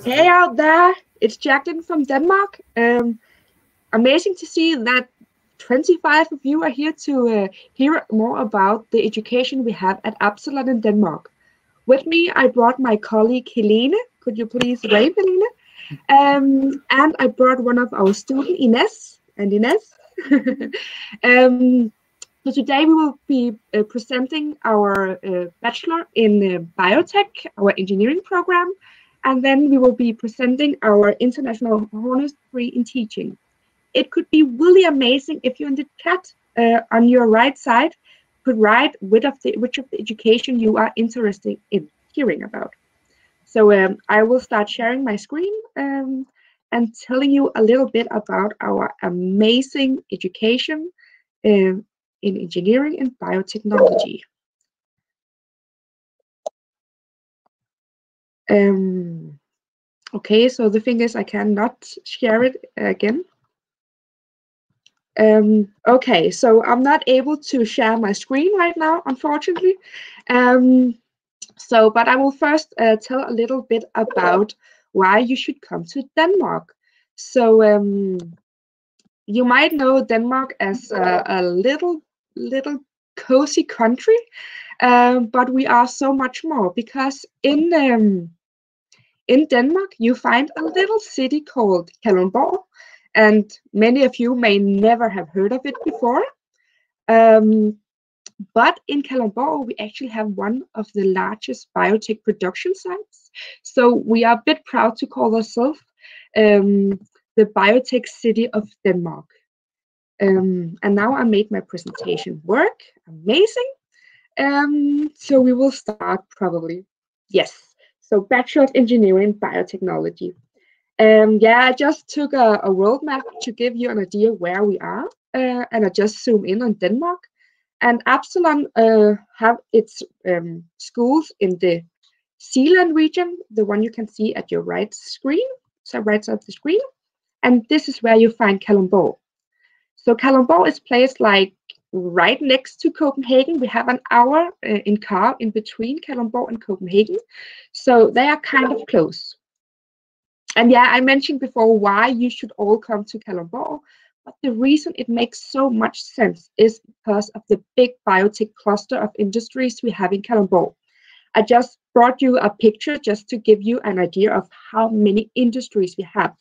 Hey out there, it's Jacqueline from Denmark. Amazing to see that 25 of you are here to hear more about the education we have at Absalon in Denmark. With me, I brought my colleague Helene. Could you please wave, Helene? And I brought one of our students, Ines. And Ines. So today we will be presenting our bachelor in biotech, our engineering program, and then we will be presenting our international honors degree in teaching. It could be really amazing if you in the chat on your right side could write which of the education you are interested in hearing about. So I will start sharing my screen and telling you a little bit about our amazing education in engineering and biotechnology. Okay, so the thing is I cannot share it again. Okay, so I'm not able to share my screen right now, unfortunately. But I will first tell a little bit about why you should come to Denmark. So you might know Denmark as a little cozy country, but we are so much more, because in Denmark you find a little city called Kalundborg, and many of you may never have heard of it before. But in Kalundborg, we actually have one of the largest biotech production sites. So we are a bit proud to call ourselves the biotech city of Denmark. And now I made my presentation work. Amazing. So we will start probably. Yes. So Bachelor of Engineering Biotechnology. Yeah, I just took a world map to give you an idea where we are, and I just zoom in on Denmark. And Absalon have its schools in the Zealand region, the one you can see at your right screen, so right side of the screen. And this is where you find Kalundborg. So Kalundborg is placed like right next to Copenhagen. We have an hour in car in between Kalundborg and Copenhagen, so they are kind of close. And yeah, I mentioned before why you should all come to Kalundborg, but the reason it makes so much sense is because of the big biotech cluster of industries we have in Kalundborg. I just brought you a picture just to give you an idea of how many industries we have.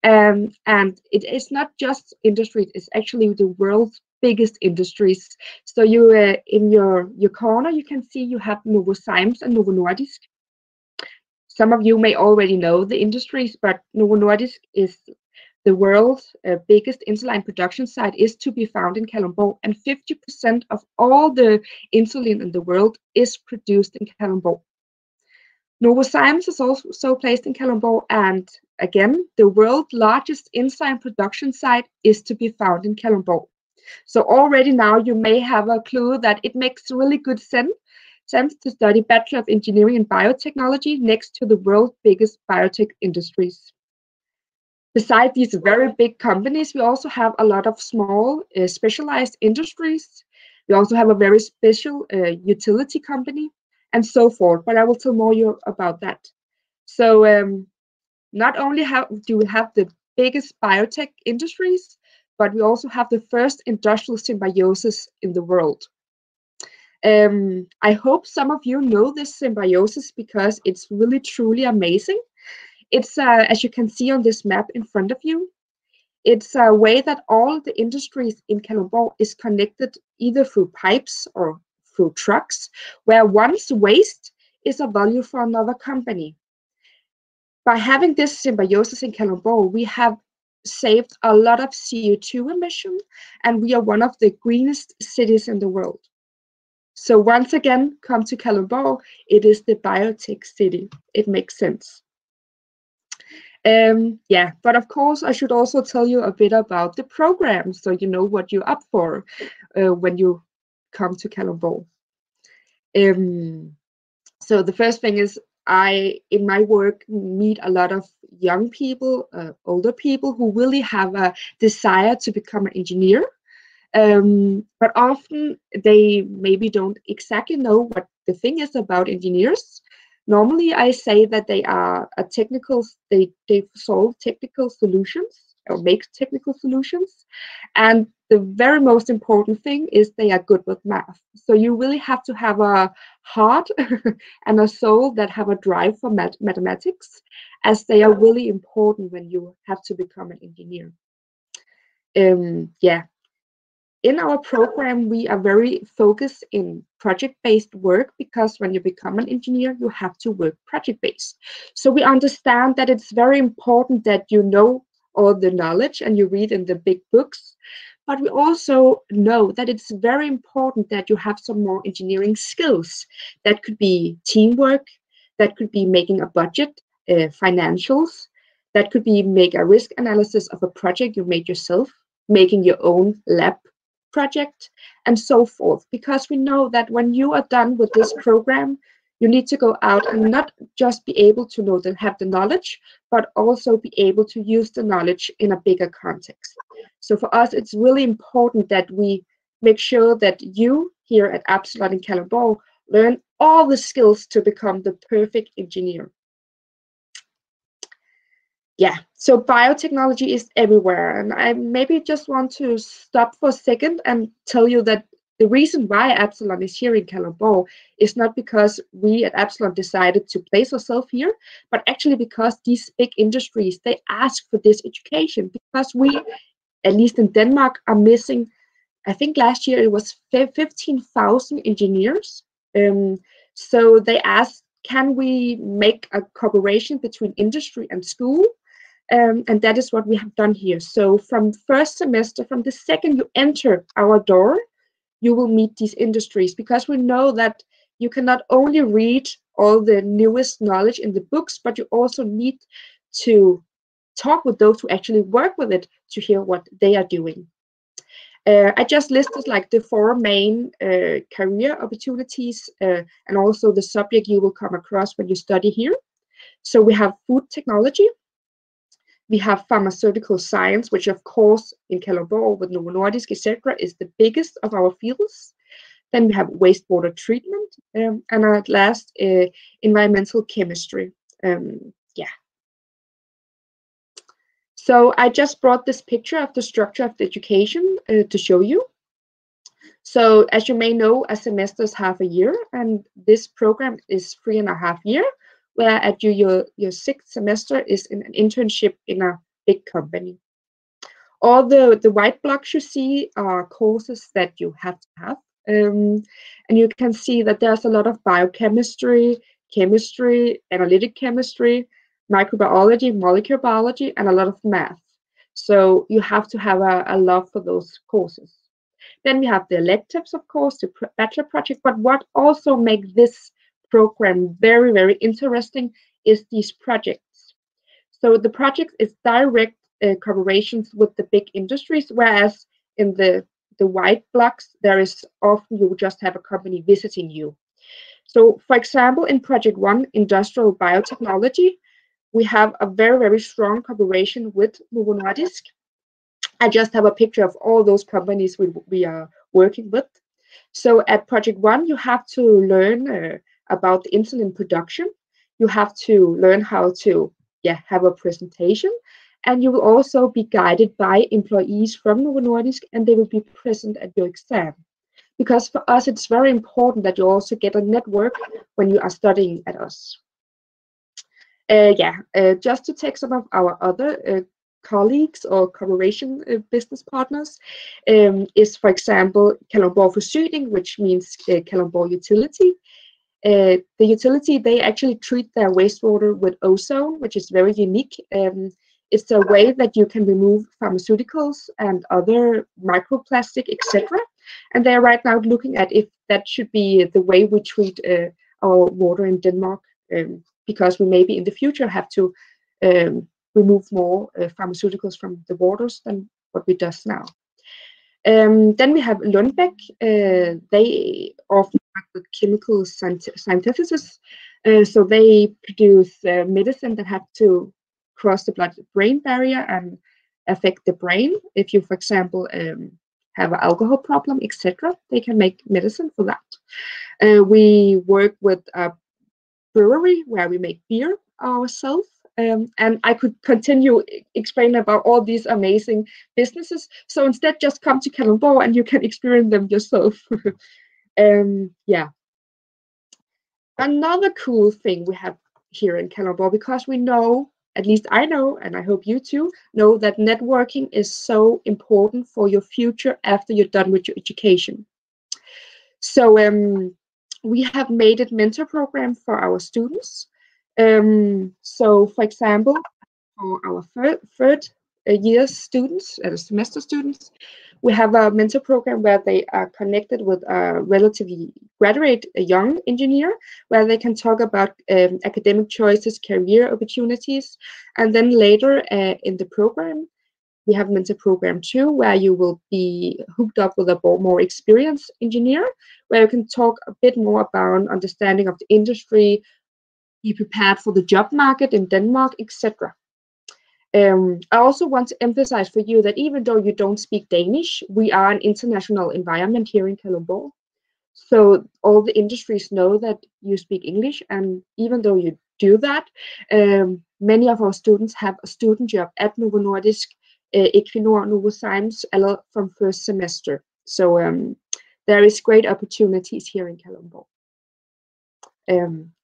And it is not just industries, it's actually the world's biggest industries. So you in your corner, you can see you have Novozymes and Novo Nordisk. Some of you may already know the industries, but Novo Nordisk is the world's biggest insulin production site, is to be found in Kalundborg, and 50% of all the insulin in the world is produced in Kalundborg. Novozymes is also placed in Kalundborg, and again, the world's largest insulin production site is to be found in Kalundborg. So already now you may have a clue that it makes really good sense to study Bachelor of Engineering in Biotechnology next to the world's biggest biotech industries. Besides these very big companies, we also have a lot of small specialized industries. We also have a very special utility company and so forth, but I will tell more about that. So not only do we have the biggest biotech industries, but we also have the first industrial symbiosis in the world. I hope some of you know this symbiosis because it's really truly amazing. It's as you can see on this map in front of you, it's a way that all the industries in Kalundborg is connected either through pipes or through trucks, where one's waste is a value for another company. By having this symbiosis in Kalundborg, we have saved a lot of CO2 emission, and we are one of the greenest cities in the world. So once again, come to Kalundborg. It is the biotech city. It makes sense. Yeah, but of course, I should also tell you a bit about the program, so you know what you're up for when you come to Kalundborg. So the first thing is, I, in my work, meet a lot of young people, older people who really have a desire to become an engineer. But often they maybe don't exactly know what the thing is about engineers. Normally, I say that they are a technical. They solve technical solutions or make technical solutions, and the very most important thing is they are good with math. So you really have to have a heart and a soul that have a drive for mathematics, as they are really important when you have to become an engineer. Yeah. In our program, we are very focused in project-based work, because when you become an engineer, you have to work project-based. So we understand that it's very important that you know all the knowledge and you read in the big books, but we also know that it's very important that you have some more engineering skills. That could be teamwork, that could be making a budget, financials, that could be make a risk analysis of a project you made yourself, making your own lab project, and so forth. Because we know that when you are done with this program, you need to go out and not just be able to know that have the knowledge, but also be able to use the knowledge in a bigger context. So for us, it's really important that we make sure that you here at Absalon in Kalundborg learn all the skills to become the perfect engineer. Yeah, so biotechnology is everywhere, and I maybe just want to stop for a second and tell you that the reason why Absalon is here in Kalundborg is not because we at Absalon decided to place ourselves here, but actually because these big industries, they ask for this education, because we, at least in Denmark, are missing, I think last year it was 15,000 engineers. So they asked, can we make a cooperation between industry and school? And that is what we have done here. So from first semester, from the second you enter our door, you will meet these industries, because we know that you cannot only read all the newest knowledge in the books, but you also need to talk with those who actually work with it to hear what they are doing. I just listed like the 4 main career opportunities and also the subject you will come across when you study here. So we have food technology. We have pharmaceutical science, which of course in Kalundborg with Novo Nordisk, etc., is the biggest of our fields. Then we have wastewater treatment, and at last environmental chemistry. Yeah. So I just brought this picture of the structure of the education to show you. So as you may know, a semester is half a year, and this program is 3.5 years. Where at your 6th semester is in an internship in a big company. All the white blocks you see are courses that you have to have. And you can see that there's a lot of biochemistry, chemistry, analytic chemistry, microbiology, molecular biology, and a lot of math. So you have to have a love for those courses. Then we have the electives, of course, the bachelor project, but what also makes this program very, very interesting is these projects. So the project is direct collaborations with the big industries, whereas in the white blocks, there is often you just have a company visiting you. So for example, in project 1, industrial biotechnology, we have a very, very strong collaboration with Novo Nordisk. I just have a picture of all those companies we are working with. So at project 1, you have to learn about the insulin production. You have to learn how to have a presentation, and you will also be guided by employees from Novo Nordisk, and they will be present at your exam. Because for us, it's very important that you also get a network when you are studying at us. Just to take some of our other colleagues or cooperation business partners is, for example, Kalundborg Forsyning, which means Kalundborg Utility. The utility, they actually treat their wastewater with ozone, which is very unique. It's a way that you can remove pharmaceuticals and other microplastic, etc. And they are right now looking at if that should be the way we treat our water in Denmark, because we maybe in the future have to remove more pharmaceuticals from the waters than what we do now. Then we have Lundbeck. They often work with chemical synthesis. So they produce medicine that have to cross the blood-brain barrier and affect the brain. If you, for example, have an alcohol problem, etc., they can make medicine for that. We work with a brewery where we make beer ourselves. And I could continue explaining about all these amazing businesses. So instead, just come to Kalundborg and you can experience them yourself. Yeah. Another cool thing we have here in Kalundborg, because we know, at least I know, and I hope you too, know that networking is so important for your future after you're done with your education. So we have made it mentor program for our students. So for example, for our third year students, semester students, we have a mentor program where they are connected with a relatively graduate, a young engineer, where they can talk about academic choices, career opportunities. And then later in the program, we have mentor program 2, where you will be hooked up with a more experienced engineer, where you can talk a bit more about understanding of the industry, be prepared for the job market in Denmark, etc. I also want to emphasize for you that even though you don't speak Danish, we are an international environment here in Kalundborg. So all the industries know that you speak English, and even though you do that, many of our students have a student job at Novo Nordisk, Equinor, Novozymes, from first semester. So there is great opportunities here in Kalundborg.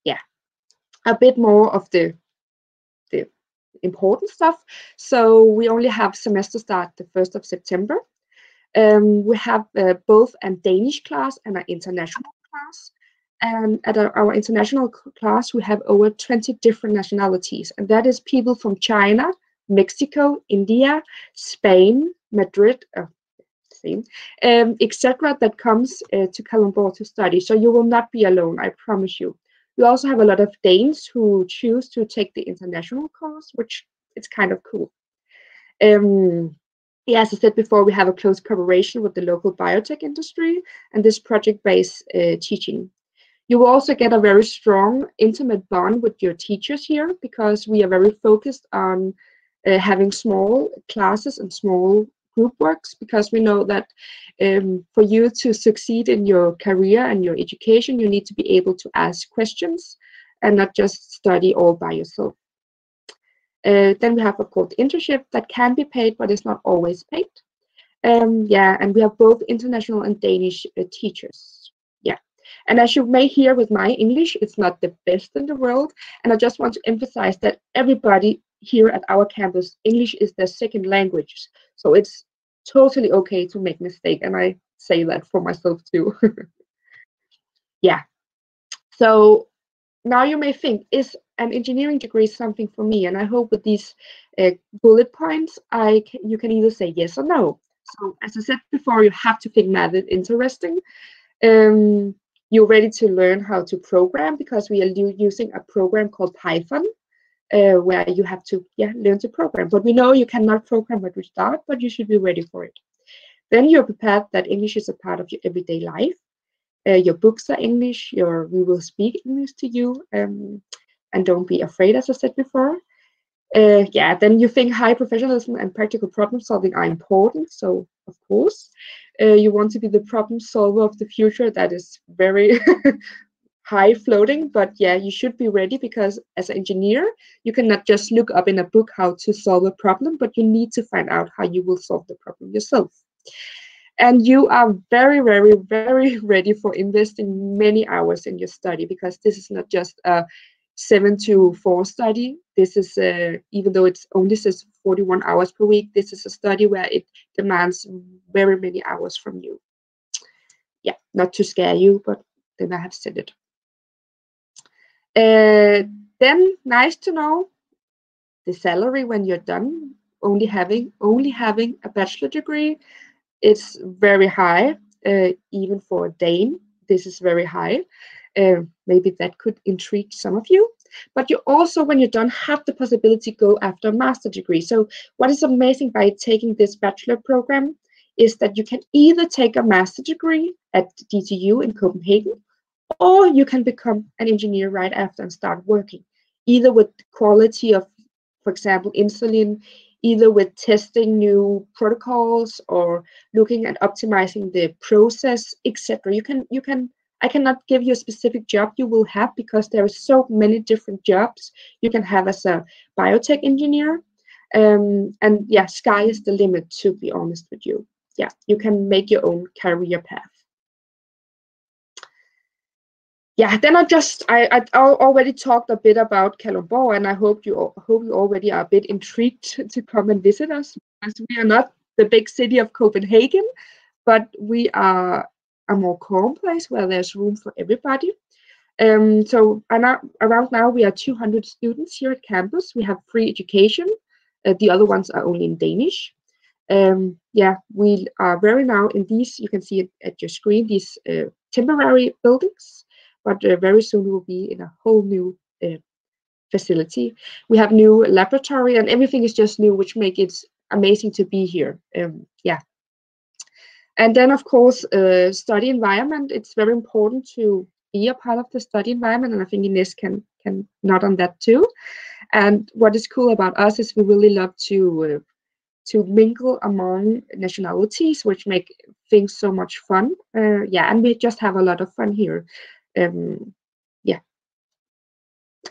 Yeah, a bit more of the important stuff. So we only have semester start the 1st of September. We have both a Danish class and an international class. And at our international class, we have over 20 different nationalities. And that is people from China, Mexico, India, Spain, Madrid, etc. that comes to Kalundborg to study. So you will not be alone, I promise you. We also have a lot of Danes who choose to take the international course, which is kind of cool. Yeah, as I said before, we have a close cooperation with the local biotech industry and this project-based teaching. You will also get a very strong, intimate bond with your teachers here, because we are very focused on having small classes and small group works, because we know that for you to succeed in your career and your education, you need to be able to ask questions and not just study all by yourself. Then we have, of course, internship that can be paid, but it's not always paid. Yeah, and we have both international and Danish teachers. Yeah, and as you may hear with my English, it's not the best in the world. And I just want to emphasize that everybody here at our campus, English is their second language. So it's totally okay to make mistakes, and I say that for myself too. Yeah. So now you may think, is an engineering degree something for me? And I hope with these bullet points, you can either say yes or no. So as I said before, you have to think math is interesting. You're ready to learn how to program, because we are using a program called Python, where you have to learn to program. But we know you cannot program when you start, but you should be ready for it. Then you're prepared that English is a part of your everyday life. Your books are English, we will speak English to you, and don't be afraid, as I said before. Yeah, then you think high professionalism and practical problem solving are important. So, of course, you want to be the problem solver of the future. That is very high floating, but yeah, you should be ready, because as an engineer, you cannot just look up in a book how to solve a problem, but you need to find out how you will solve the problem yourself. And you are very, very, very ready for investing many hours in your study, because this is not just a 7 to 4 study. This is, even though it only says 41 hours per week, this is a study where it demands very many hours from you. Yeah, not to scare you, but then I have said it. Then, nice to know, the salary when you're done, only having a bachelor degree, it's very high, even for a Dane. This is very high. Maybe that could intrigue some of you. But you also, when you're done, have the possibility to go after a master degree. So what is amazing by taking this bachelor program is that you can either take a master degree at DTU in Copenhagen, or you can become an engineer right after and start working, either with quality of, for example, insulin, either with testing new protocols or looking at optimizing the process, etc. You can I cannot give you a specific job you will have because there are so many different jobs you can have as a biotech engineer. And yeah, sky is the limit, to be honest with you. Yeah, you can make your own career path. Yeah, then I already talked a bit about Kalundborg, and I hope you already are a bit intrigued to come and visit us, because we are not the big city of Copenhagen, but we are a more calm place where there's room for everybody. So around now we are 200 students here at campus. We have free education. The other ones are only in Danish. Yeah, we are very now in these, you can see it at your screen, these temporary buildings, but very soon we will be in a whole new facility. We have new laboratory and everything is just new, which makes it amazing to be here. Yeah. And then, of course, study environment. It's very important to be a part of the study environment, and I think Ines can nod on that too. And what is cool about us is we really love to mingle among nationalities, which make things so much fun. Yeah, and we just have a lot of fun here. Yeah,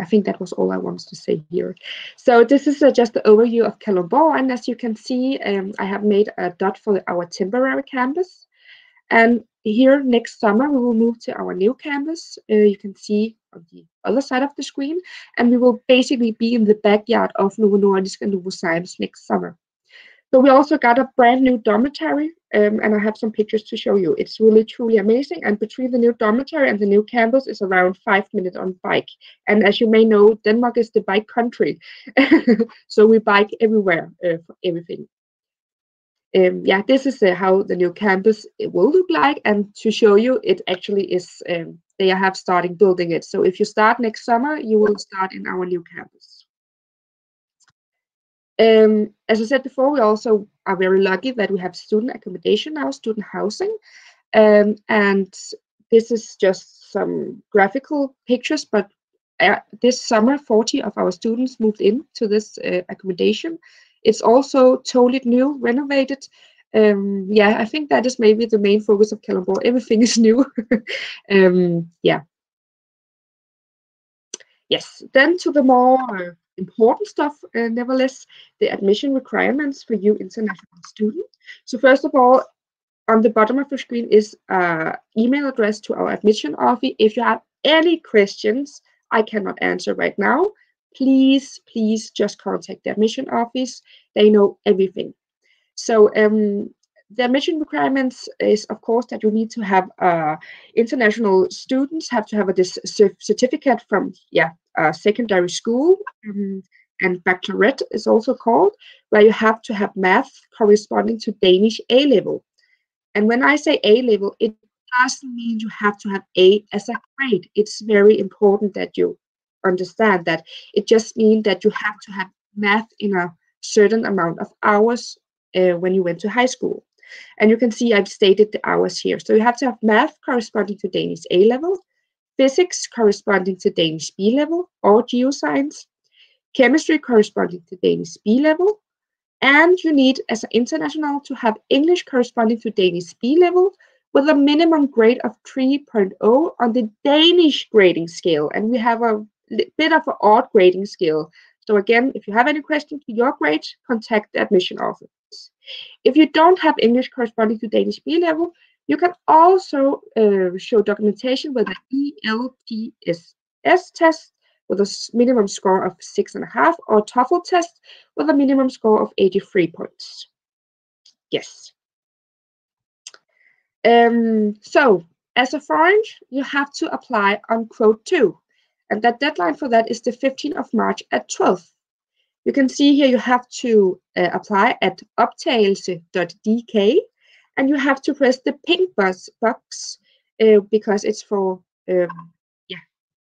I think that was all I wanted to say here. So this is just the overview of Kalundborg, and as you can see, I have made a dot for our temporary campus. And here next summer, we will move to our new campus. You can see on the other side of the screen, and we will basically be in the backyard of Novo Nordisk and Novo Science next summer. So we also got a brand new dormitory, and I have some pictures to show you. It's really, truly amazing. And between the new dormitory and the new campus is around 5 minutes on bike. And as you may know, Denmark is the bike country. So we bike everywhere for everything. Yeah, this is how the new campus will look like. And to show you, it actually is, they have starting building it. So if you start next summer, you will start in our new campus. As I said before, we also are very lucky that we have student accommodation now, student housing. And this is just some graphical pictures, but this summer, 40 of our students moved into this accommodation. It's also totally new, renovated. Yeah, I think that is maybe the main focus of Kalundborg. Everything is new. Yeah. Yes, then to the more important stuff, nevertheless, the admission requirements for you international student. So first of all, on the bottom of the screen is an email address to our admission office. If you have any questions I cannot answer right now, please just contact the admission office. They know everything. So the admission requirements is, of course, that you need to have international students have to have this certificate from secondary school, and baccalaureate is also called, where you have to have math corresponding to Danish A level. And when I say A level, it doesn't mean you have to have A as a grade. It's very important that you understand that. It just means that you have to have math in a certain amount of hours when you went to high school. And you can see I've stated the hours here. So you have to have math corresponding to Danish A level, physics corresponding to Danish B level or geoscience, chemistry corresponding to Danish B level, and you need, as an international, to have English corresponding to Danish B level with a minimum grade of 3.0 on the Danish grading scale. And we have a bit of an odd grading scale. So again, if you have any questions to your grade, contact the admission office. If you don't have English corresponding to Danish B level, you can also show documentation with the ELTSS test with a minimum score of 6.5, or TOEFL test with a minimum score of 83 points. Yes. So as a foreign, you have to apply on quote 2. And that deadline for that is the 15th of March at 12. You can see here you have to apply at optagelse.dk, and you have to press the pink box because it's for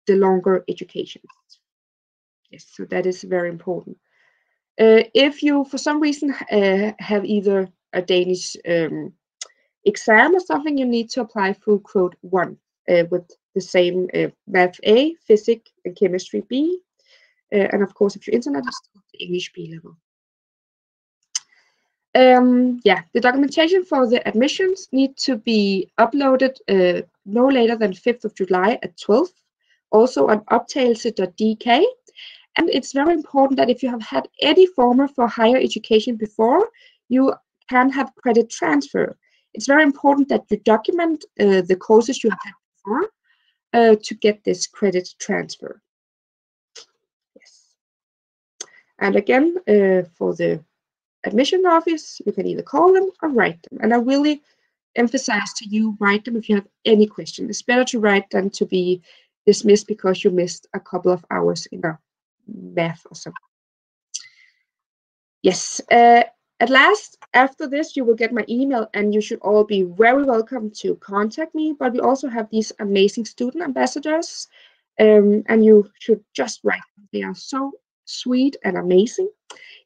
the longer education. Yes, so that is very important. If you, for some reason, have either a Danish exam or something, you need to apply through quote 1 with the same math A, physics, and chemistry B. And of course, if you're international, the English B level. Yeah, the documentation for the admissions need to be uploaded no later than 5th of July at 12, also on optagelse.dk. And it's very important that if you have had any former for higher education before, you can have credit transfer. It's very important that you document the courses you have had before to get this credit transfer. Yes. And again, for the admission office, you can either call them or write them. And I really emphasize to you, write them if you have any question. It's better to write than to be dismissed because you missed a couple of hours in a math or something. Yes. At last, after this, you will get my email, and you should all be very welcome to contact me. But we also have these amazing student ambassadors, and you should just write them. They are so sweet and amazing.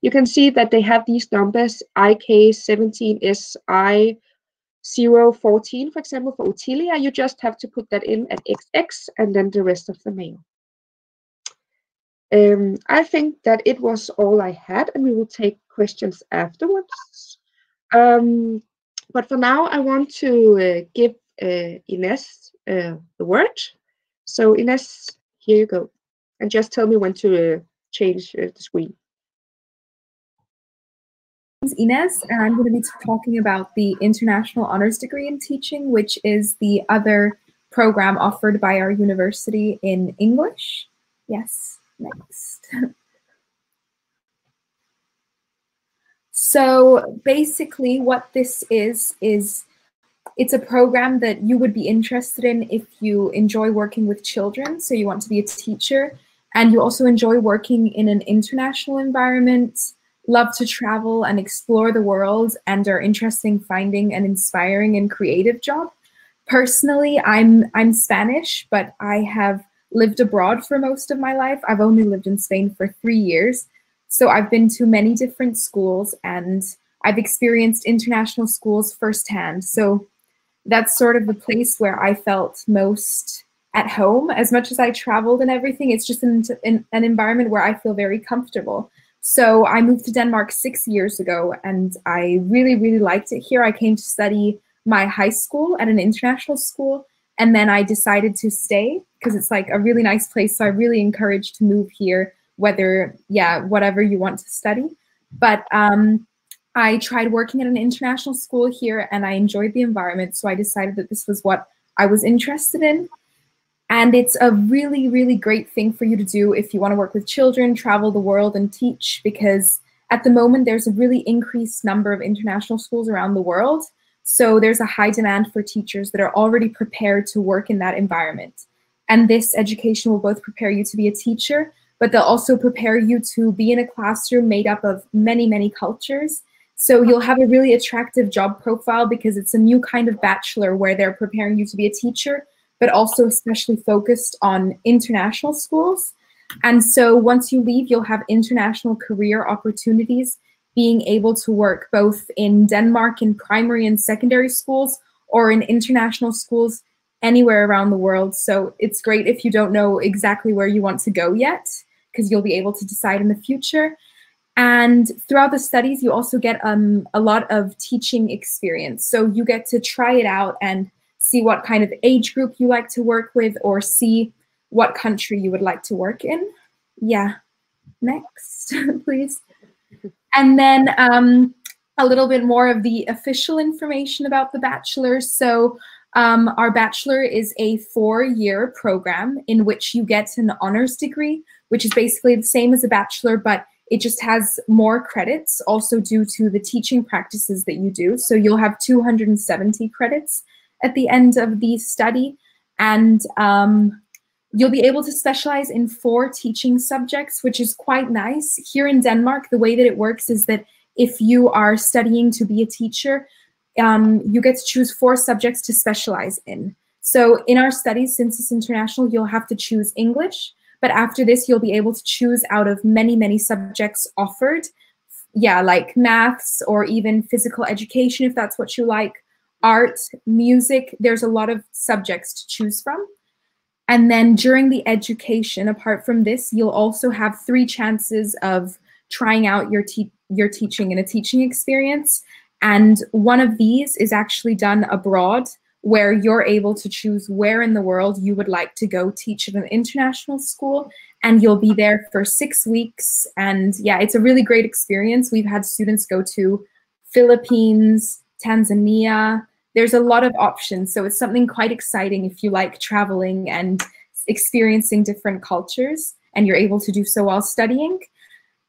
You can see that they have these numbers, IK17SI014, for example, for Utilia. You just have to put that in at XX and then the rest of the mail. I think that it was all I had, and we will take questions afterwards. But for now, I want to give Ines the word. So Ines, here you go. And just tell me when to change the screen. Ines, and I'm going to be talking about the International Honors Degree in Teaching, which is the other program offered by our university in English. Yes, next. So basically what this is it's a program that you would be interested in if you enjoy working with children, so you want to be a teacher, and you also enjoy working in an international environment, love to travel and explore the world, and are interested in finding an inspiring and creative job. Personally, I'm Spanish, but I have lived abroad for most of my life. I've only lived in Spain for 3 years. So I've been to many different schools, and I've experienced international schools firsthand. So that's sort of the place where I felt most at home. As much as I traveled and everything, it's just an environment where I feel very comfortable. So I moved to Denmark 6 years ago, and I really, really liked it here. I came to study my high school at an international school, and then I decided to stay because it's like a really nice place. So I really encourage to move here, whether, whatever you want to study. But I tried working at an international school here, and I enjoyed the environment. So I decided that this was what I was interested in. And it's a really, really great thing for you to do if you want to work with children, travel the world, and teach, because at the moment there's a really increased number of international schools around the world. So there's a high demand for teachers that are already prepared to work in that environment. And this education will both prepare you to be a teacher, but they'll also prepare you to be in a classroom made up of many, many cultures. So you'll have a really attractive job profile because it's a new kind of bachelor where they're preparing you to be a teacher, but also especially focused on international schools. And so once you leave, you'll have international career opportunities, being able to work both in Denmark in primary and secondary schools or in international schools anywhere around the world. So it's great if you don't know exactly where you want to go yet, because you'll be able to decide in the future. And throughout the studies, you also get a lot of teaching experience. So you get to try it out and see what kind of age group you like to work with, or see what country you would like to work in. Yeah, next, please. And then a little bit more of the official information about the bachelor. So our bachelor is a 4-year program in which you get an honors degree, which is basically the same as a bachelor, but it just has more credits, also due to the teaching practices that you do. So you'll have 270 credits at the end of the study, and you'll be able to specialize in 4 teaching subjects, which is quite nice. Here in Denmark, the way that it works is that if you are studying to be a teacher, you get to choose 4 subjects to specialize in. So in our studies, since it's international, you'll have to choose English, but after this, you'll be able to choose out of many, many subjects offered. Yeah, like maths or even physical education, if that's what you like. Art, music, there's a lot of subjects to choose from. And then during the education, apart from this, you'll also have 3 chances of trying out your teaching in a teaching experience. And one of these is actually done abroad, where you're able to choose where in the world you would like to go teach at an international school, and you'll be there for 6 weeks. And yeah, it's a really great experience. We've had students go to Philippines, Tanzania. There's a lot of options, so it's something quite exciting if you like traveling and experiencing different cultures, and you're able to do so while studying.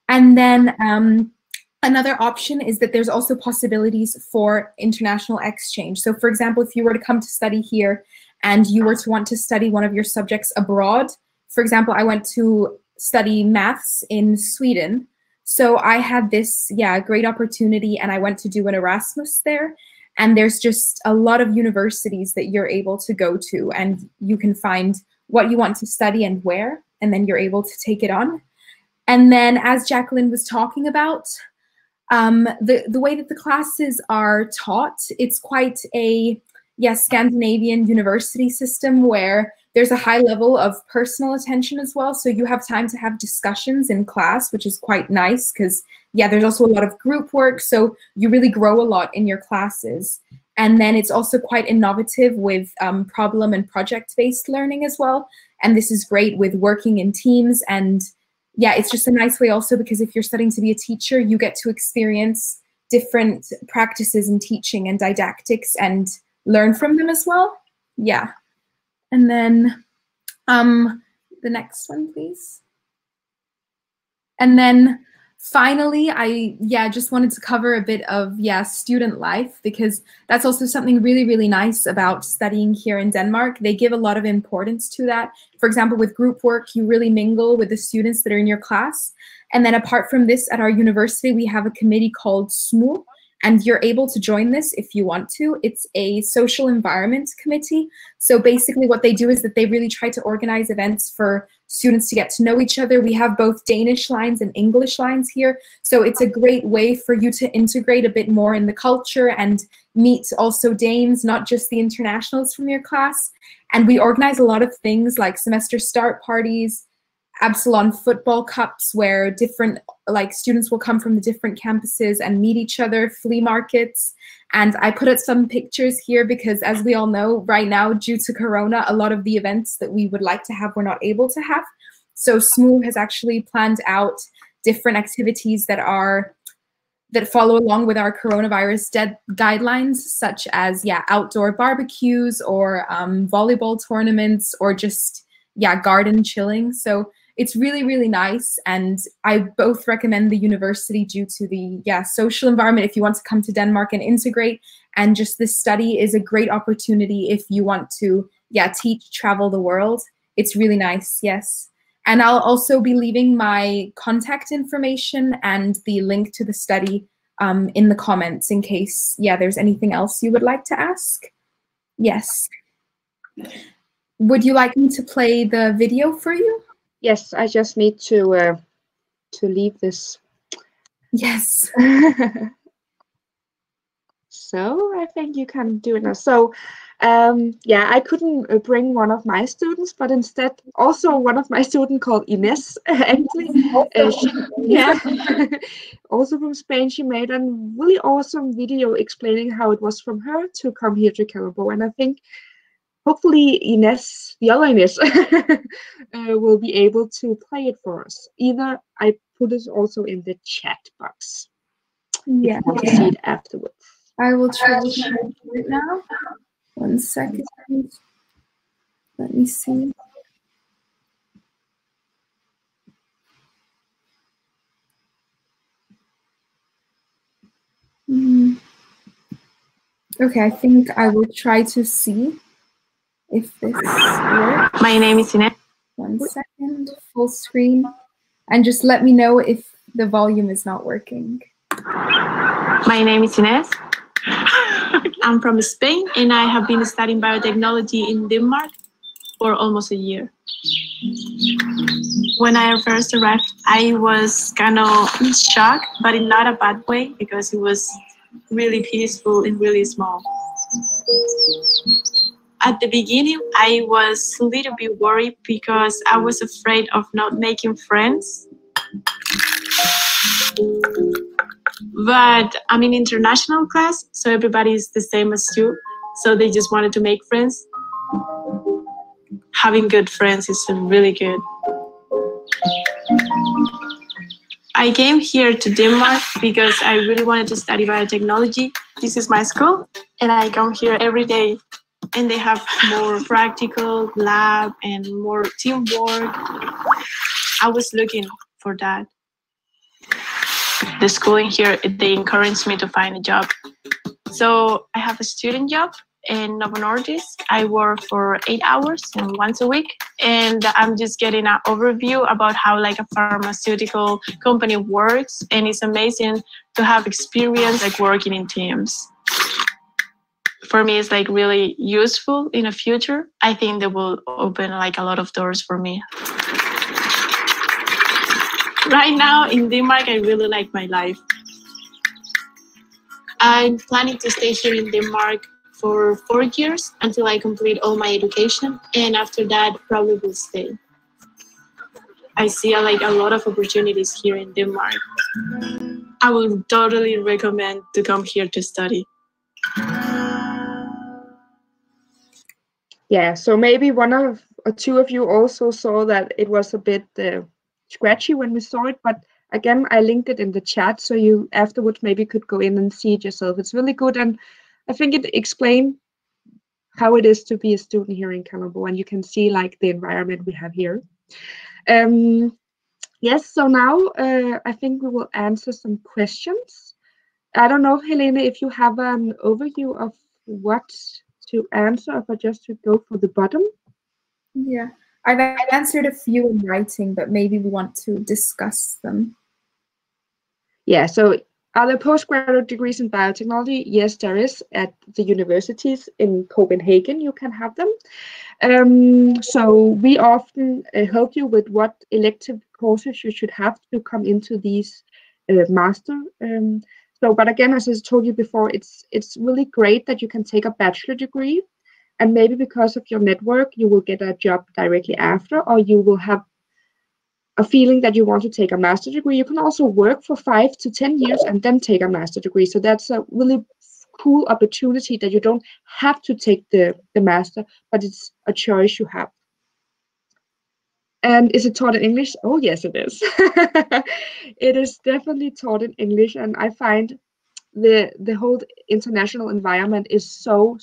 And then another option is that there's also possibilities for international exchange. So for example, if you were to come to study here and you were to want to study one of your subjects abroad, for example, I went to study maths in Sweden. So I had this, great opportunity, and I went to do an Erasmus there. And there's just a lot of universities that you're able to go to, and you can find what you want to study and where, and then you're able to take it on. And then, as Jacqueline was talking about, the way that the classes are taught, it's quite a Scandinavian university system where there's a high level of personal attention as well. So you have time to have discussions in class, which is quite nice because, there's also a lot of group work. So you really grow a lot in your classes. And then it's also quite innovative with problem and project-based learning as well. And this is great with working in teams. And it's just a nice way also, because if you're studying to be a teacher, you get to experience different practices in teaching and didactics and learn from them as well. Yeah. And then the next one, please. And then finally, I just wanted to cover a bit of student life, because that's also something really, really nice about studying here in Denmark. They give a lot of importance to that. For example, with group work, you really mingle with the students that are in your class. And then apart from this, at our university, we have a committee called SMU, and you're able to join this if you want to. It's a social environment committee. So basically what they do is that they really try to organize events for students to get to know each other. We have both Danish lines and English lines here. So it's a great way for you to integrate a bit more in the culture and meet also Danes, not just the internationals from your class. And we organize a lot of things like semester start parties, Absalon football cups, where different students will come from the different campuses and meet each other, flea markets. And I put up some pictures here because, as we all know, right now, due to Corona, a lot of the events that we would like to have, we're not able to have. So SMU has actually planned out different activities that follow along with our coronavirus guidelines, such as outdoor barbecues or volleyball tournaments, or just garden chilling. So it's really, really nice, and I both recommend the university due to the social environment if you want to come to Denmark and integrate, and just this study is a great opportunity if you want to teach, travel the world. It's really nice, yes. And I'll also be leaving my contact information and the link to the study in the comments in case there's anything else you would like to ask. Yes. Would you like me to play the video for you? Yes, I just need to leave this. Yes. So I think you can do it now. So I couldn't bring one of my students, but instead also one of my students called Ines, actually. Also from Spain. She made a really awesome video explaining how it was from her to come here to Kalundborg. And I think hopefully Ines, the other Ines, will be able to play it for us. Either I put it also in the chat box. Yeah. If you want to see it afterwards. I will try to do it now. 1 second. Let me see. Okay, I think I will try to see if this works. My name is Ines. 1 second, full screen. And just let me know if the volume is not working. My name is Ines. I'm from Spain, and I have been studying biotechnology in Denmark for almost a year. When I first arrived, I was kind of shocked, but in not a bad way, because it was really peaceful and really small. At the beginning, I was a little bit worried because I was afraid of not making friends. But I'm in international class, so everybody is the same as you. So they just wanted to make friends. Having good friends is really good. I came here to Denmark because I really wanted to study biotechnology. This is my school, and I come here every day. And they have more practical lab and more teamwork. I was looking for that. The schooling here, they encouraged me to find a job. So I have a student job in Novo Nordisk. I work for 8 hours and once a week. And I'm just getting an overview about how like a pharmaceutical company works. And it's amazing to have experience like working in teams. For me, it's like really useful in the future. I think that will open like a lot of doors for me. Right now in Denmark, I really like my life. I'm planning to stay here in Denmark for 4 years until I complete all my education. And after that, probably will stay. I see like a lot of opportunities here in Denmark. I would totally recommend to come here to study. Yeah, so maybe one of or two of you also saw that it was a bit scratchy when we saw it, but again, I linked it in the chat, so you afterwards maybe could go in and see it yourself. It's really good, and I think it explains how it is to be a student here in Kalundborg, and you can see like the environment we have here. Yes, so now I think we will answer some questions. I don't know, Helene, if you have an overview of what to answer, if I just should go for the bottom. Yeah, I've answered a few in writing, but maybe we want to discuss them. Yeah, so are there postgraduate degrees in biotechnology? Yes, there is at the universities in Copenhagen. You can have them. So we often help you with what elective courses you should have to come into these master. But again, as I told you before, it's really great that you can take a bachelor degree, and maybe because of your network, you will get a job directly after, or you will have a feeling that you want to take a master degree. You can also work for 5 to 10 years and then take a master degree. So that's a really cool opportunity that you don't have to take the master, but it's a choice you have. And is it taught in English? Oh, yes, it is. It is definitely taught in English, and I find the whole international environment is so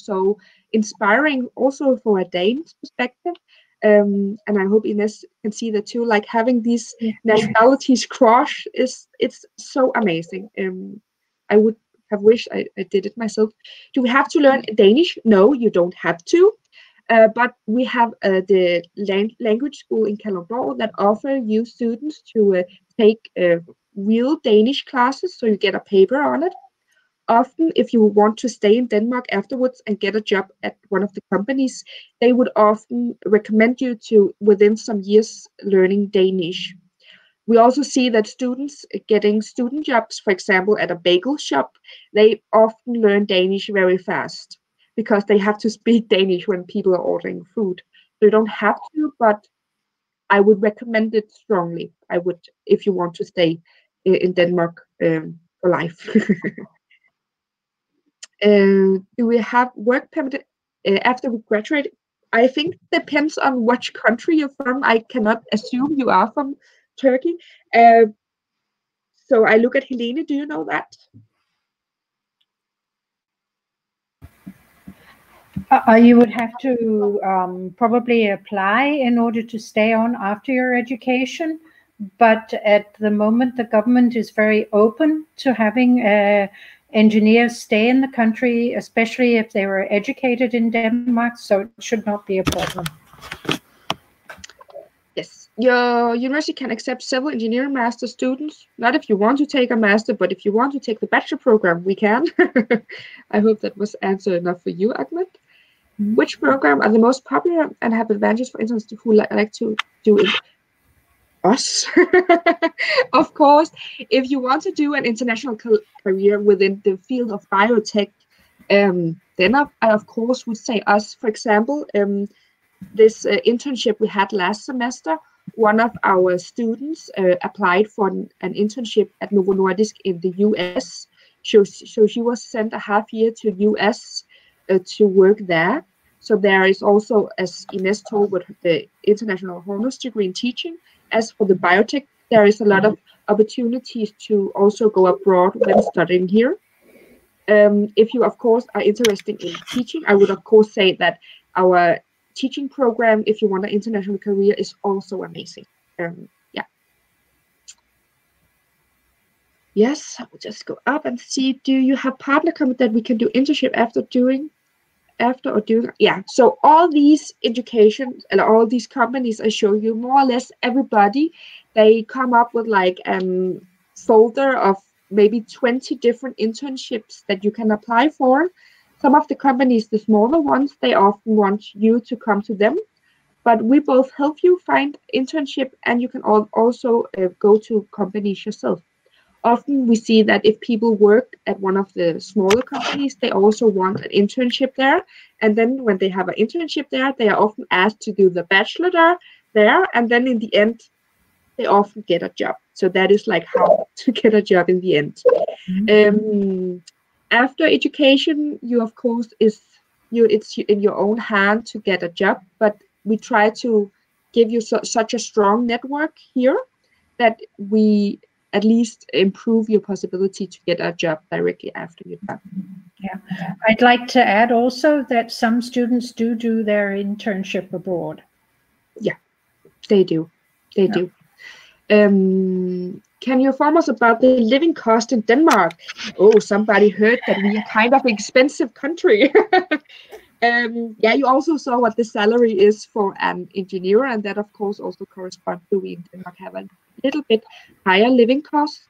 inspiring, also for a Danish perspective. And I hope Ines can see that too. Like having these nationalities cross it's so amazing. I would have wished I did it myself. Do we have to learn Danish? No, you don't have to. But we have the language school in Kalundborg that offer you students to take real Danish classes, so you get a paper on it. Often, if you want to stay in Denmark afterwards and get a job at one of the companies, they would often recommend you to, within some years, learning Danish. We also see that students getting student jobs, for example, at a bagel shop, they often learn Danish very fast, because they have to speak Danish when people are ordering food. So you don't have to, but I would recommend it strongly. I would, if you want to stay in Denmark for life. Do we have work permit after we graduate? I think it depends on which country you're from. I cannot assume you are from Turkey. So I look at Helene. Do you know that? You would have to probably apply in order to stay on after your education. But at the moment, the government is very open to having engineers stay in the country, especially if they were educated in Denmark. So it should not be a problem. Yes, your university can accept several engineering master students. Not if you want to take a master, but if you want to take the bachelor program, we can. I hope that was answer enough for you, Ahmed. Which program are the most popular and have advantages for interns who like to do it? Us. Of course, if you want to do an international career within the field of biotech, then I of course would say us. For example, this internship we had last semester one of our students applied for an internship at Novo Nordisk in the US. So she was sent a half year to US to work there. So there is also, as Ines told, with the international honors degree in teaching. As for the biotech, there is a lot of opportunities to also go abroad when studying here. If you, of course, are interested in teaching, I would, of course, say that our teaching program, if you want an international career, is also amazing. Yeah. Yes, I will just go up and see. Do you have partner comment that we can do internship after doing? Yeah, so all these education and all these companies I show you, more or less everybody, they come up with like folder of maybe 20 different internships that you can apply for. Some of the companies, the smaller ones, they often want you to come to them, but we both help you find internship, and you can also go to companies yourself. Often we see that if people work at one of the smaller companies, they also want an internship there. And then when they have an internship there, they are often asked to do the bachelor there. And then in the end, they often get a job. So that is like how to get a job in the end. Mm-hmm. After education, you, of course, it's in your own hand to get a job. But we try to give you such a strong network here that we at least improve your possibility to get a job directly after you're done. Yeah, I'd like to add also that some students do their internship abroad. Yeah, they do. They do. Can you inform us about the living cost in Denmark? Oh, somebody heard that we are kind of an expensive country. Yeah, you also saw what the salary is for an engineer, and that of course also corresponds to we in Denmark have a little bit higher living costs.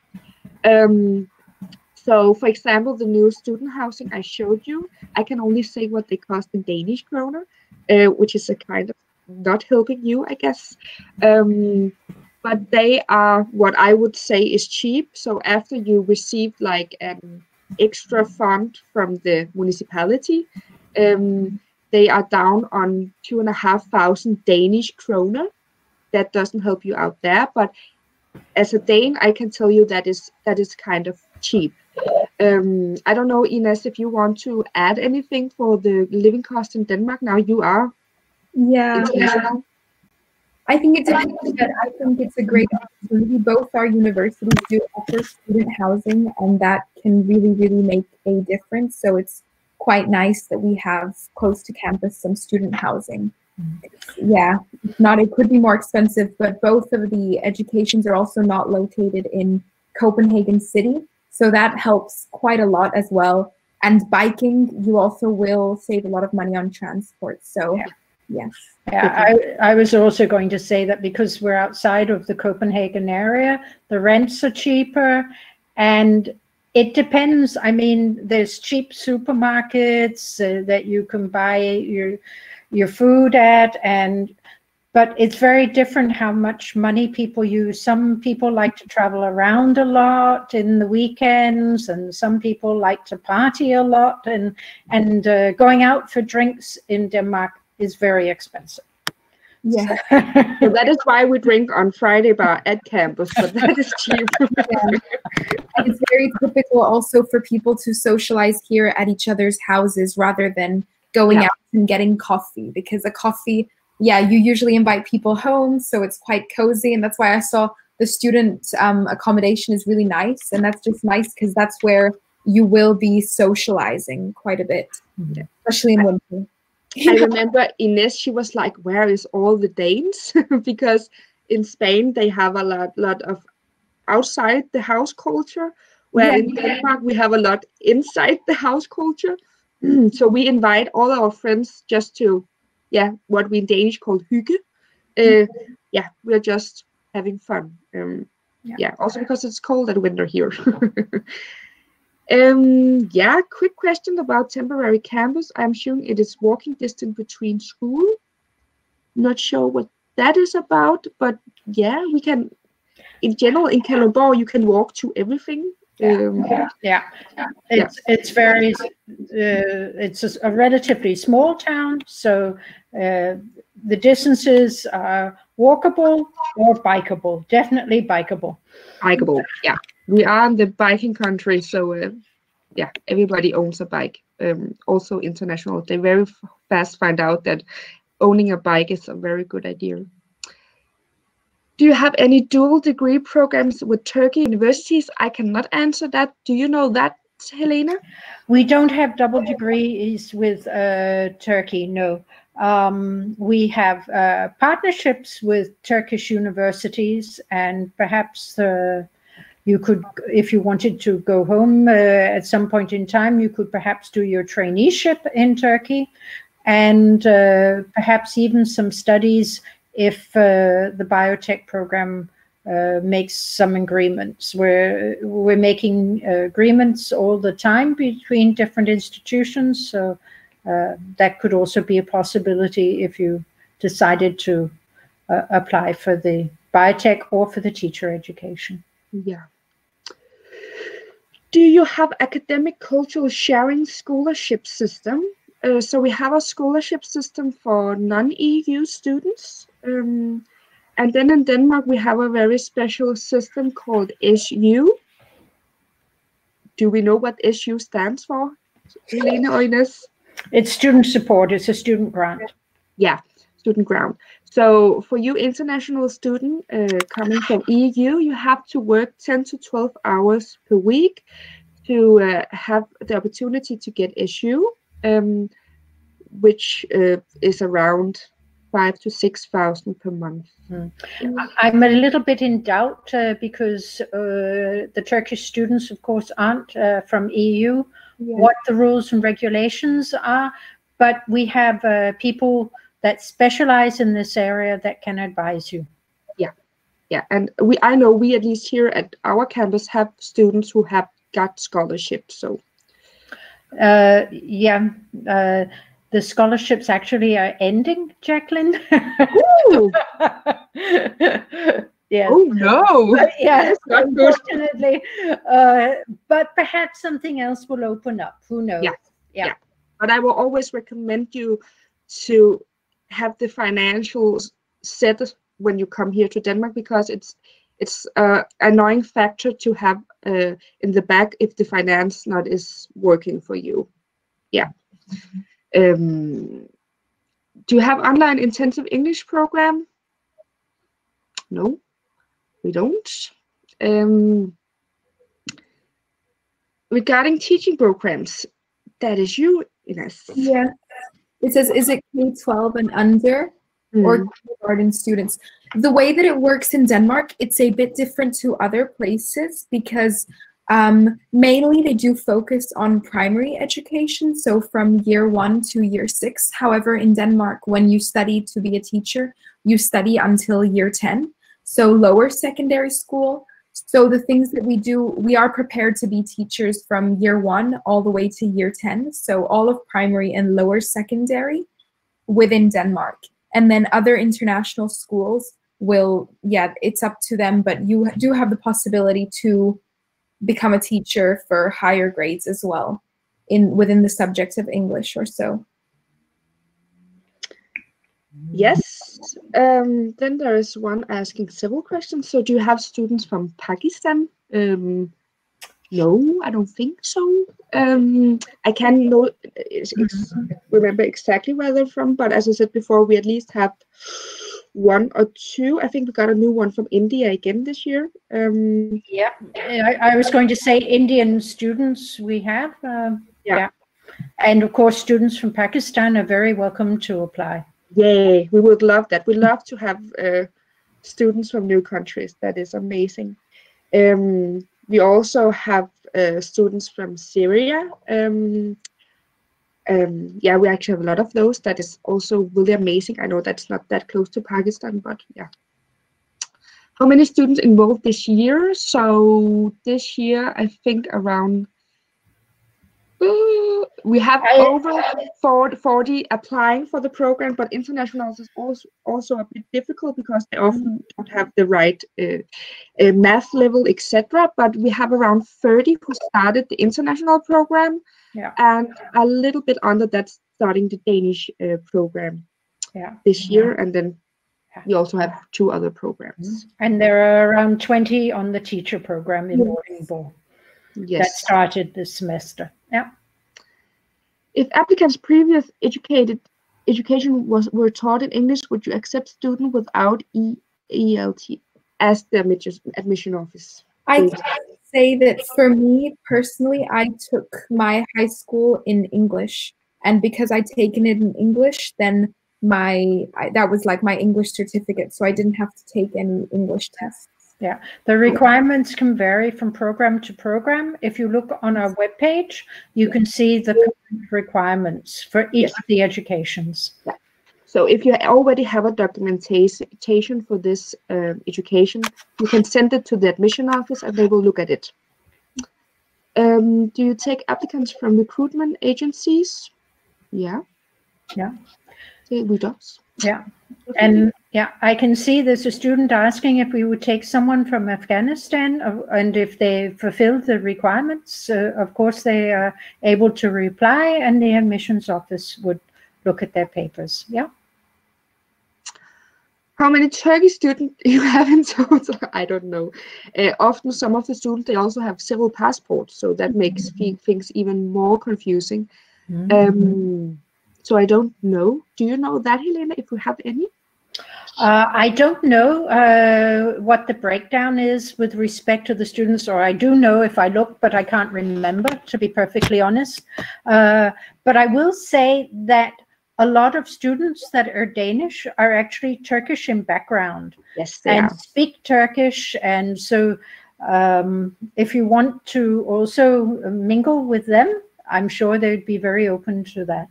So for example, the new student housing I showed you, I can only say what they cost in Danish kroner, which is a kind of not helping you, I guess. But they are what I would say is cheap. So after you receive like an extra fund from the municipality, they are down on 2,500 Danish kroner. That doesn't help you out there, but as a Dane, I can tell you that is kind of cheap. I don't know, Ines, if you want to add anything for the living cost in Denmark. Now you are international. I think it's a great opportunity. Both our universities do offer student housing, and that can really, really make a difference. So it's quite nice that we have close to campus some student housing. Yeah, if not, it could be more expensive, but both of the educations are also not located in Copenhagen city. So that helps quite a lot as well. And biking, you also will save a lot of money on transport. So yes. Yeah, I was also going to say that because we're outside of the Copenhagen area, the rents are cheaper, and it depends. I mean, there's cheap supermarkets that you can buy your food at, but it's very different how much money people use. Some people like to travel around a lot in the weekends, and some people like to party a lot, and going out for drinks in Denmark is very expensive. Yeah. So that is why we drink on Friday bar at campus, but that is cheap. And it's very typical also for people to socialize here at each other's houses rather than going out and getting coffee, because a coffee, you usually invite people home, so it's quite cozy, and that's why I saw the student accommodation is really nice, and that's just nice because that's where you will be socializing quite a bit, especially in winter. I remember Ines, she was like, where is all the Danes? Because in Spain, they have a lot of outside the house culture, where in Denmark, we have a lot inside the house culture. So we invite all our friends just to, what we in Danish call hygge. We're just having fun. Also because it's cold and winter here. Quick question about temporary campus. I'm assuming it is walking distance between school. Not sure what that is about, but we can, in general, in Kalundborg, you can walk to everything. It's very it's a relatively small town, so the distances are walkable or bikeable. Definitely bikeable. Bikeable, yeah. We are in the biking country, so yeah, everybody owns a bike. Also international, they very fast find out that owning a bike is a very good idea. Do you have any dual degree programs with Turkey universities? I cannot answer that. Do you know that, Helena? We don't have double degrees with Turkey, no. We have partnerships with Turkish universities, and perhaps you could, if you wanted to go home at some point in time, you could perhaps do your traineeship in Turkey, and perhaps even some studies if the biotech program makes some agreements. We're making agreements all the time between different institutions, so that could also be a possibility if you decided to apply for the biotech or for the teacher education. Yeah. Do you have academic cultural sharing scholarship system? So we have a scholarship system for non-EU students. And then in Denmark, we have a very special system called SU. Do we know what SU stands for, Helena or Ines? It's student support. It's a student grant. Yeah, student grant. So for you international student coming from EU, you have to work 10 to 12 hours per week to have the opportunity to get SU, which is around 5,000 to 6,000 per month. I'm a little bit in doubt because the Turkish students, of course, aren't from EU, what the rules and regulations are, but we have people that specialize in this area that can advise you. Yeah, and I know we at least here at our campus have students who have got scholarships. So the scholarships actually are ending, Jacqueline. Yes. Oh no! Yes, unfortunately. But perhaps something else will open up. Who knows? Yeah. But I will always recommend you to have the financials set when you come here to Denmark, because it's an annoying factor to have in the back if the finance not is working for you. Yeah. Do you have online intensive English program? No, we don't. Regarding teaching programs, that is you, Ines. Yeah. It says, is it K-12 and under or kindergarten students? The way that it works in Denmark, it's a bit different to other places because mainly they do focus on primary education, so from year 1 to year 6. However, in Denmark, when you study to be a teacher, you study until year 10, so lower secondary school. So the things that we do, we are prepared to be teachers from year 1 all the way to year 10, so all of primary and lower secondary within Denmark. And then other international schools will, it's up to them, but you do have the possibility to become a teacher for higher grades as well within the subject of English or so. Yes. Then there is one asking several questions. So do you have students from Pakistan? No, I don't think so. I can't remember exactly where they're from, but as I said before, we at least have 1 or 2. I think we got a new one from India again this year. I was going to say Indian students we have. And of course, students from Pakistan are very welcome to apply. Yay, we would love that. We love to have students from new countries. That is amazing. We also have students from Syria. We actually have a lot of those. That is also really amazing. I know that's not that close to Pakistan, but yeah. How many students involved this year? So this year, I think around we have over 40 applying for the program, but internationals is also a bit difficult because they often don't have the right math level, etc. But we have around 30 who started the international program, and a little bit under that starting the Danish program this year, and then We also have 2 other programs. And there are around 20 on the teacher program in Vordingborg that started this semester. Yeah. If applicants' previous education were taught in English, would you accept students without ELT as the admission office? I can say that for me personally, I took my high school in English, and because I'd taken it in English, then that was like my English certificate, so I didn't have to take any English tests. Yeah, the requirements can vary from program to program. If you look on our webpage, you can see the requirements for each of the educations. Yeah. So if you already have a documentation for this education, you can send it to the admission office and they will look at it. Do you take applicants from recruitment agencies? Yeah. Yeah. We do. Yeah. And yeah, I can see there's a student asking if we would take someone from Afghanistan and if they fulfill the requirements. Of course, they are able to reply and the admissions office would look at their papers. Yeah. How many Turkish students you have in total? I don't know. Often some of the students, they also have several passports, so that makes things even more confusing. So I don't know. Do you know that, Helena, if we have any? I don't know what the breakdown is with respect to the students, or I do know if I look, but I can't remember, to be perfectly honest. But I will say that a lot of students that are Danish are actually Turkish in background. Yes, they and are. Speak Turkish. And so if you want to also mingle with them, I'm sure they'd be very open to that.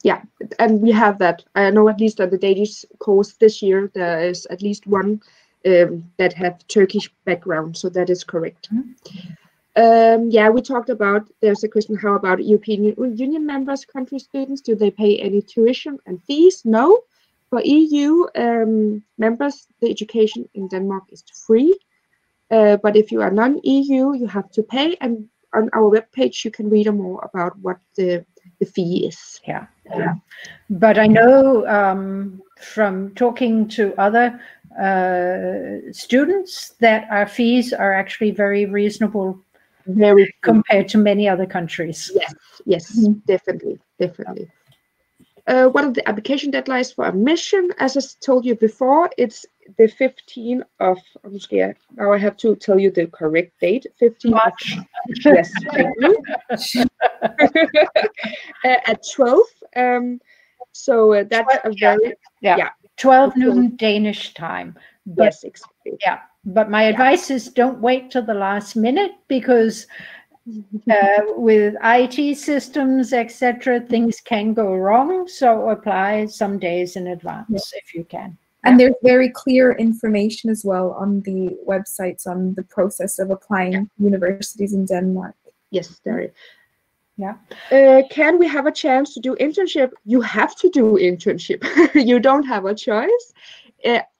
Yeah, and we have that. I know at least at the Danish course this year, there is at least one that have Turkish background, so that is correct. Yeah, we talked about, there's a question, how about European Union members, country students, do they pay any tuition and fees? No. For EU members, the education in Denmark is free. But if you are non-EU, you have to pay, and on our webpage, you can read more about what the fee is. Yeah. But I know from talking to other students that our fees are actually very reasonable, very compared to many other countries. Yes, definitely. What are the application deadlines for admission? As I told you before, it's the 15th of, now I have to tell you the correct date, 15th March. Yes, thank you. At 12. So that's a very 12 noon Danish time. But, yes, exactly. Yeah, but my advice is don't wait till the last minute, because with IT systems, etc., things can go wrong. So apply some days in advance if you can. And there's very clear information as well on the websites on the process of applying universities in Denmark. Yes, there is. Yeah. Can we have a chance to do internship? You have to do internship. You don't have a choice.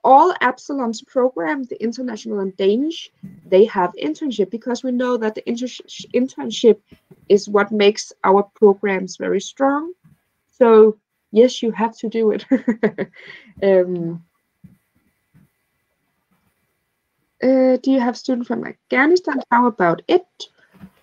All Absalon's program, the international and Danish, they have internship, because we know that the internship is what makes our programs very strong. So yes, you have to do it. Do you have students from Afghanistan? How about it?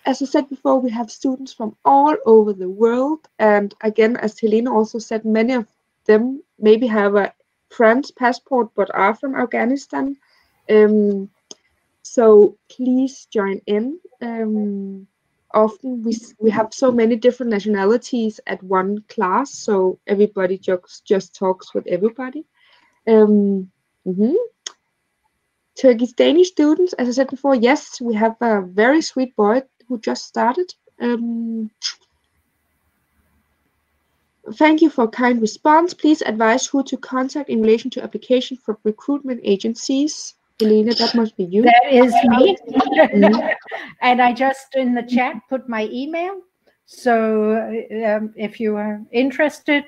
As I said before, we have students from all over the world. And again, as Helena also said, many of them maybe have a French passport but are from Afghanistan. So please join in. Often we have so many different nationalities at one class, so everybody just talks with everybody. Turkish Danish students, as I said before, yes, we have a very sweet boy who just started. Thank you for kind response. Please advise who to contact in relation to application for recruitment agencies. Helena, that must be you. That is me. And I just in the chat put my email. So if you are interested,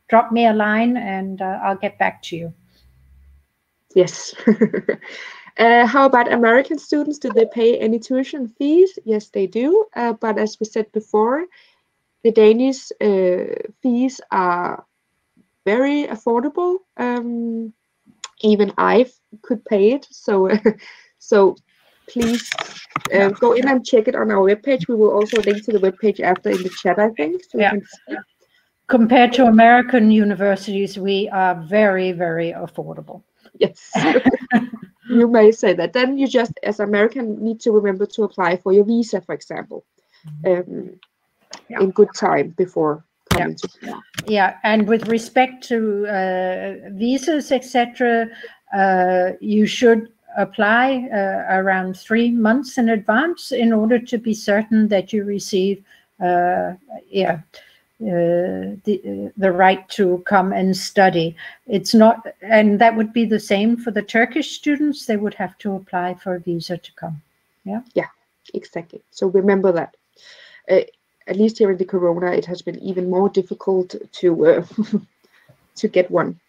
drop me a line and I'll get back to you. Yes. How about American students? Do they pay any tuition fees? Yes, they do. But as we said before, the Danish fees are very affordable. Even I could pay it. So, so please go in and check it on our webpage. We will also link to the webpage after in the chat, I think. So you can see. Compared to American universities, we are very, very affordable. Yes, you may say that. Then you just, as American, need to remember to apply for your visa, for example, in good time before coming to Denmark. Yeah, and with respect to visas, etc., you should apply around 3 months in advance in order to be certain that you receive the right to come and study. It's not, and that would be the same for the Turkish students. They would have to apply for a visa to come. Yeah, exactly. So remember that. At least here in the Corona, it has been even more difficult to to get one.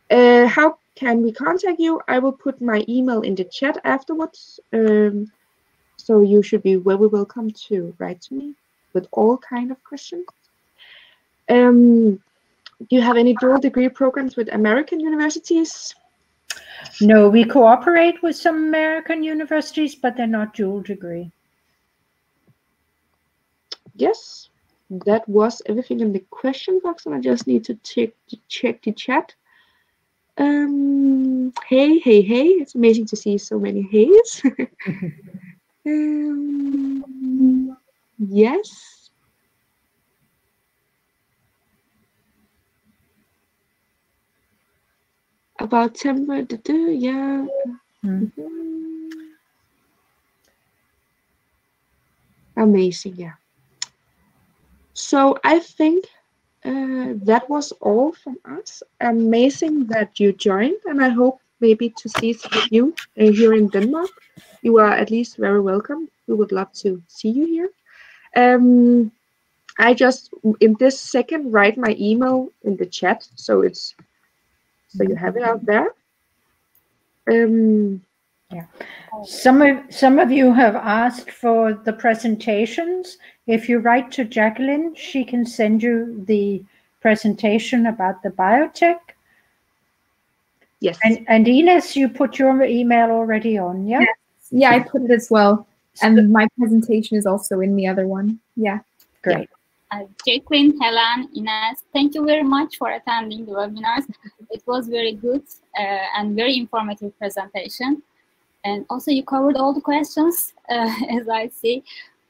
How can we contact you? I will put my email in the chat afterwards. So you should be very welcome to write to me with all kind of questions. Do you have any dual degree programs with American universities? No, we cooperate with some American universities, but they're not dual degree. Yes, that was everything in the question box, and I just need to check the chat. Hey, it's amazing to see so many heys. Yes. About temper, yeah. Amazing, yeah. So I think that was all from us. Amazing that you joined, and I hope maybe to see some of you here in Denmark. You are at least very welcome. We would love to see you here. I just in this second write my email in the chat, so you have it out there. Yeah. Some of you have asked for the presentations. If you write to Jacqueline, she can send you the presentation about the biotech. Yes. And Ines, you put your email already on, yeah? Yes. Yeah, I put it as well. And my presentation is also in the other one. Yeah. Great. Jacqueline, Helen, Ines, thank you very much for attending the webinars. It was very good and very informative presentation. And also you covered all the questions, as I see.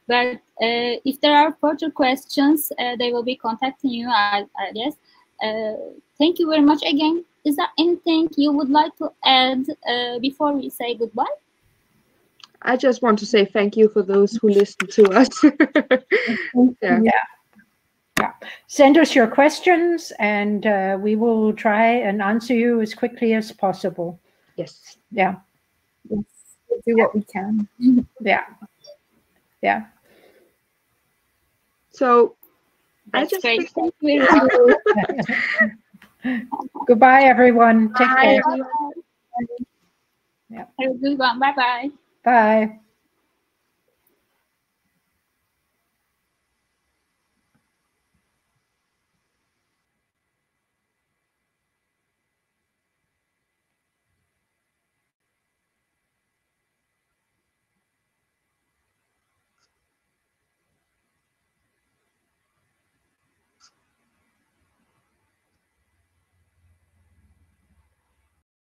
But if there are further questions, they will be contacting you, I guess. Thank you very much again. Is there anything you would like to add before we say goodbye? I just want to say thank you for those who listened to us. Yeah. Send us your questions, and we will try and answer you as quickly as possible. Yes. Yeah. Yes. We'll do what we can. Yeah. So That's great. Thank you. Goodbye, everyone. Take care. Have a good one. Bye-bye. Bye.